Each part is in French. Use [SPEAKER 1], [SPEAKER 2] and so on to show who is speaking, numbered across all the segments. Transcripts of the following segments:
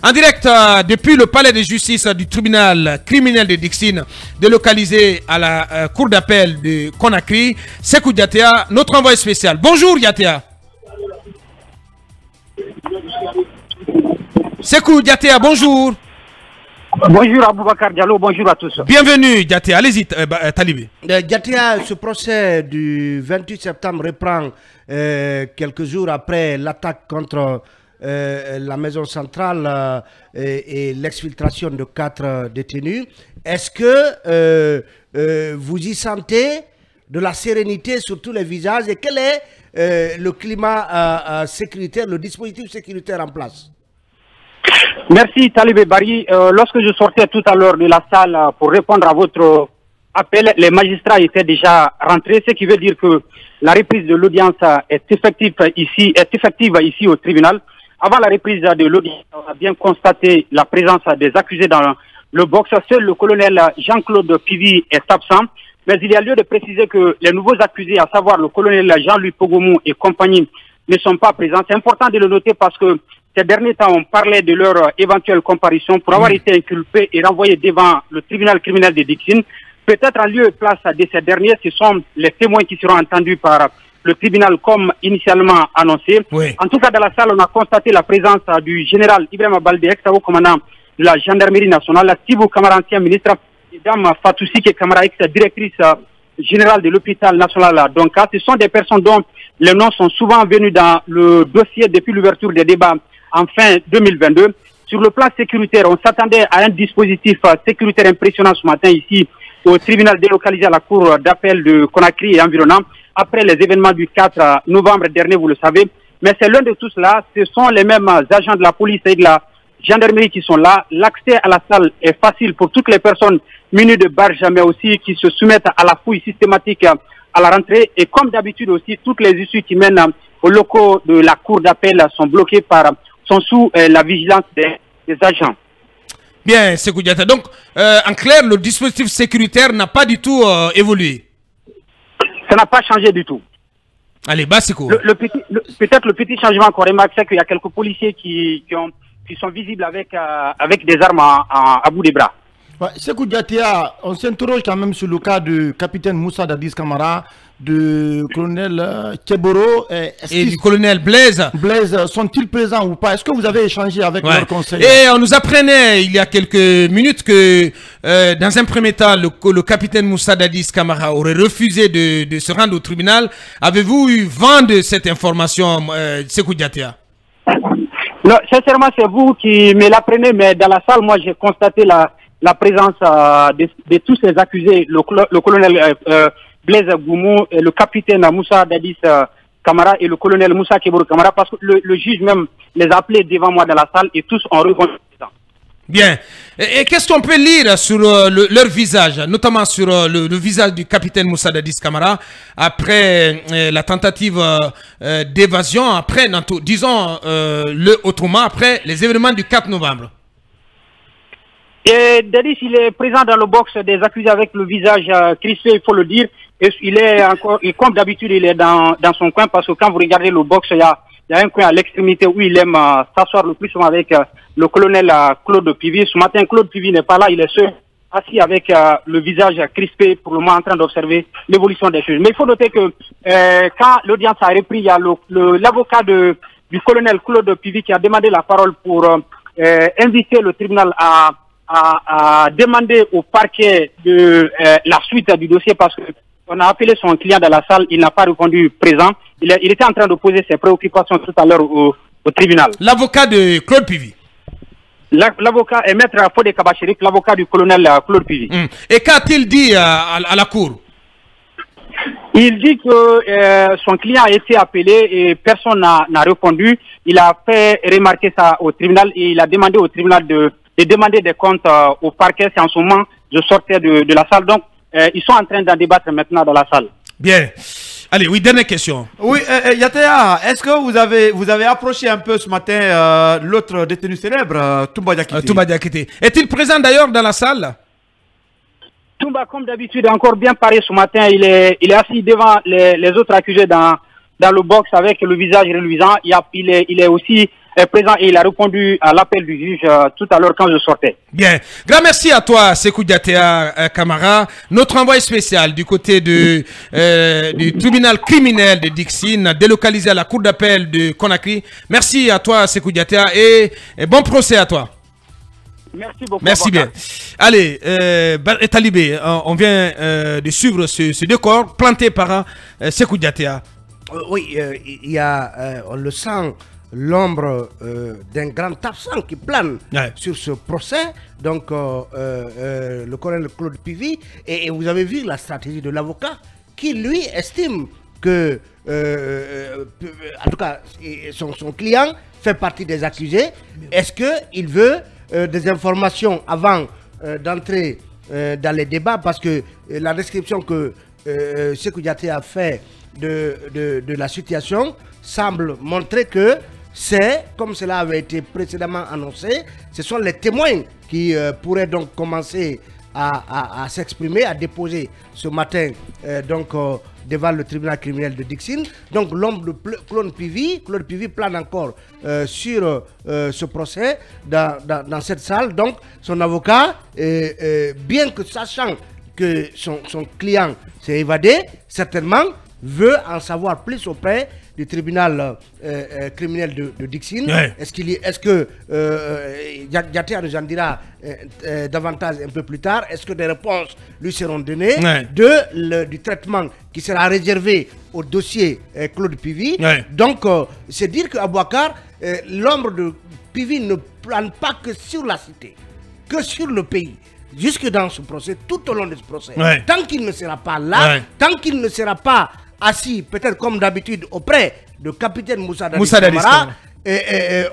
[SPEAKER 1] En direct depuis le palais de justice du tribunal criminel de Dixine, délocalisé à la cour d'appel de Conakry, Sekou Diatea, notre envoyé spécial. Bonjour Diatea. Sekou Diatea, bonjour.
[SPEAKER 2] Bonjour Aboubakar Diallo, bonjour à tous.
[SPEAKER 1] Bienvenue Diatea, allez-y Talibé.
[SPEAKER 3] Diatea, ce procès du 28 septembre reprend quelques jours après l'attaque contre la maison centrale et l'exfiltration de 4 détenus. Est-ce que vous y sentez de la sérénité sur tous les visages et quel est le climat sécuritaire, le dispositif sécuritaire en place?
[SPEAKER 2] Merci Talibé Bari. Lorsque je sortais tout à l'heure de la salle pour répondre à votre appel, les magistrats étaient déjà rentrés, ce qui veut dire que la reprise de l'audience est effective ici au tribunal. Avant la reprise de l'audience, on a bien constaté la présence des accusés dans le box. Seul le colonel Jean-Claude Pivi est absent, mais il y a lieu de préciser que les nouveaux accusés, à savoir le colonel Jean-Louis Pogomou et compagnie, ne sont pas présents. C'est important de le noter parce que ces derniers temps, on parlait de leur éventuelle comparution pour avoir été inculpés et renvoyés devant le tribunal criminel de Dixine. Peut-être en lieu et place de ces derniers, ce sont les témoins qui seront entendus par le tribunal comme initialement annoncé. Oui. En tout cas, dans la salle, on a constaté la présence du général Ibrahima Baldé, ex-haut commandant de la gendarmerie nationale, Thibou Camara, ancien ministre, et Dame Fatoussi Camara, ex-directrice générale de l'hôpital national. Donc, ce sont des personnes dont les noms sont souvent venus dans le dossier depuis l'ouverture des débats en fin 2022. Sur le plan sécuritaire, on s'attendait à un dispositif sécuritaire impressionnant ce matin ici au tribunal délocalisé à la cour d'appel de Conakry et environnant après les événements du 4 novembre dernier, vous le savez. Mais c'est l'un de tous là, ce sont les mêmes agents de la police et de la gendarmerie qui sont là. L'accès à la salle est facile pour toutes les personnes munies de barges, mais aussi qui se soumettent à la fouille systématique à la rentrée. Et comme d'habitude aussi, toutes les issues qui mènent aux locaux de la cour d'appel sont sous la vigilance des agents.
[SPEAKER 1] Bien, Sekou Diatea. Donc, en clair, le dispositif sécuritaire n'a pas du tout évolué.
[SPEAKER 2] Ça n'a pas changé du tout.
[SPEAKER 1] Allez, bas, Sekou.
[SPEAKER 2] Peut-être le petit changement qu'on remarque, c'est qu'il y a quelques policiers qui sont visibles avec des armes à bout des bras.
[SPEAKER 3] Ouais, Sekou Diatea, on s'interroge quand même sur le cas du capitaine Moussa Dadis Camara, du colonel Keboro
[SPEAKER 1] et du colonel Blaise.
[SPEAKER 3] Blaise, sont-ils présents ou pas? Est-ce que vous avez échangé avec leur conseil?
[SPEAKER 1] Et on nous apprenait il y a quelques minutes que dans un premier temps, le capitaine Moussa Dadis Camara aurait refusé de se rendre au tribunal. Avez-vous eu vent de cette information, Sekou Diatea?
[SPEAKER 2] Non, sincèrement, c'est vous qui me l'apprenez, mais dans la salle, moi, j'ai constaté la présence de tous ces accusés, le colonel Blaise Goumou, le capitaine Moussa Dadis Camara et le colonel Moussa Keboro Camara, parce que le juge même les a appelés devant moi dans la salle et tous ont répondu.
[SPEAKER 1] Bien. Et qu'est-ce qu'on peut lire sur leur visage, notamment sur le visage du capitaine Moussa Dadis Camara, après la tentative d'évasion, après, disons, autrement, après les événements du 4 novembre?
[SPEAKER 2] Et Dadis, il est présent dans le box des accusés avec le visage crispé, il faut le dire. Et il est encore, et comme d'habitude, il est dans son coin parce que quand vous regardez le box, il y a un coin à l'extrémité où il aime s'asseoir le plus souvent avec le colonel Claude Pivi. Ce matin, Claude Pivi n'est pas là, il est seul, assis avec le visage crispé, pour le moment en train d'observer l'évolution des choses. Mais il faut noter que quand l'audience a repris, il y a l'avocat du colonel Claude Pivi qui a demandé la parole pour inviter le tribunal à demander au parquet de la suite du dossier parce que on a appelé son client dans la salle, il n'a pas répondu présent. Il était en train de poser ses préoccupations tout à l'heure au tribunal.
[SPEAKER 1] L'avocat de Claude Pivi.
[SPEAKER 2] L'avocat est maître Fodé Kabachirik, l'avocat du colonel Claude Pivi.
[SPEAKER 1] Et qu'a-t-il dit à la cour?
[SPEAKER 2] Il dit que son client a été appelé et personne n'a répondu. Il a fait remarquer ça au tribunal et il a demandé au tribunal de demander des comptes au parquet. C'est en ce moment je sortais de la salle. Donc, ils sont en train d'en débattre maintenant dans la salle.
[SPEAKER 1] Bien. Allez, oui, dernière question.
[SPEAKER 4] Oui, Diatea, est-ce que vous avez approché un peu ce matin l'autre détenu célèbre, Toumba Diakité?
[SPEAKER 1] Toumba Diakité. Est-il présent d'ailleurs dans la salle?
[SPEAKER 2] Toumba, comme d'habitude, est encore bien paré ce matin. Il est assis devant les autres accusés dans le box avec le visage reluisant. Il est aussi est présent et il a répondu à l'appel du juge tout à l'heure quand je sortais.
[SPEAKER 1] Bien. Grand merci à toi, Sékou Diatéa Camara. Notre envoyé spécial du côté du tribunal criminel de Dixine, délocalisé à la cour d'appel de Conakry. Merci à toi, Sékou Diatéa, et bon procès à toi.
[SPEAKER 2] Merci beaucoup.
[SPEAKER 1] Merci bien. Allez, Talibé, on vient de suivre ce décor planté par Sékou Diatéa.
[SPEAKER 3] Oui, il y a, on le sent, l'ombre d'un grand absent qui plane sur ce procès. Donc, le colonel Claude Pivy, et vous avez vu la stratégie de l'avocat qui, lui, estime que, en tout cas, son client fait partie des accusés. Est-ce qu'il veut des informations avant d'entrer dans les débats, parce que la description que Sékou Diatéa a fait de la situation semble montrer que c'est, comme cela avait été précédemment annoncé, ce sont les témoins qui pourraient donc commencer à s'exprimer, à déposer ce matin devant le tribunal criminel de Dixine. Donc l'homme de Claude Pivy plane encore sur ce procès dans cette salle. Donc son avocat, bien que sachant que son client s'est évadé, certainement veut en savoir plus auprès du tribunal criminel de Dixine. Ouais. Est-ce que Diatéa nous en dira davantage un peu plus tard? Est-ce que des réponses lui seront données du traitement qui sera réservé au dossier Claude Pivy? Donc, c'est dire qu'à Bouakar, l'ombre de Pivy ne plane pas que sur la cité, que sur le pays. Jusque dans ce procès, tout au long de ce procès. Tant qu'il ne sera pas là, tant qu'il ne sera pas assis, peut-être comme d'habitude, auprès du capitaine Moussa Dadis Camara,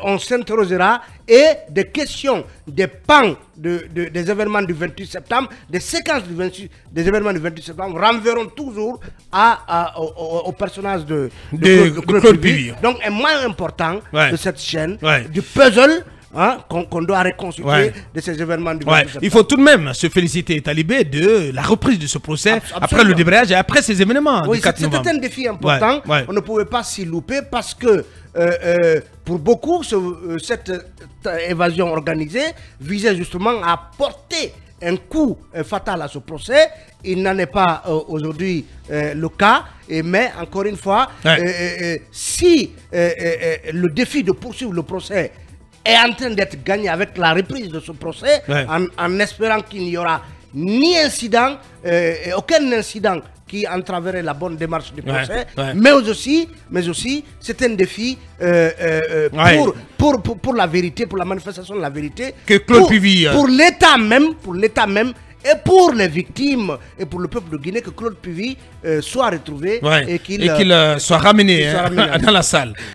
[SPEAKER 3] on s'interrogera et des questions, des pans des événements du 28 septembre, des séquences des événements du 28 septembre renverront toujours au personnage de Claude Pivy. Donc, un moins important de cette chaîne, du puzzle qu'on doit reconstituer de ces événements du 28 septembre.
[SPEAKER 1] Il faut tout de même se féliciter, Talibé, de la reprise de ce procès après le débrayage et après ces événements du 4 novembre.
[SPEAKER 3] C'était un défi important. On ne pouvait pas s'y louper parce que pour beaucoup, cette évasion organisée visait justement à porter un coup fatal à ce procès. Il n'en est pas aujourd'hui le cas, mais encore une fois, si le défi de poursuivre le procès est en train d'être gagné avec la reprise de ce procès, en espérant qu'il n'y aura ni incident, aucun incident qui entraverait la bonne démarche du procès, mais aussi c'est un défi pour la vérité, pour la manifestation de la vérité,
[SPEAKER 1] que Claude Pivy,
[SPEAKER 3] pour l'État même, et pour les victimes et pour le peuple de Guinée, que Claude Pivy soit retrouvé et qu'il
[SPEAKER 1] soit ramené dans la salle.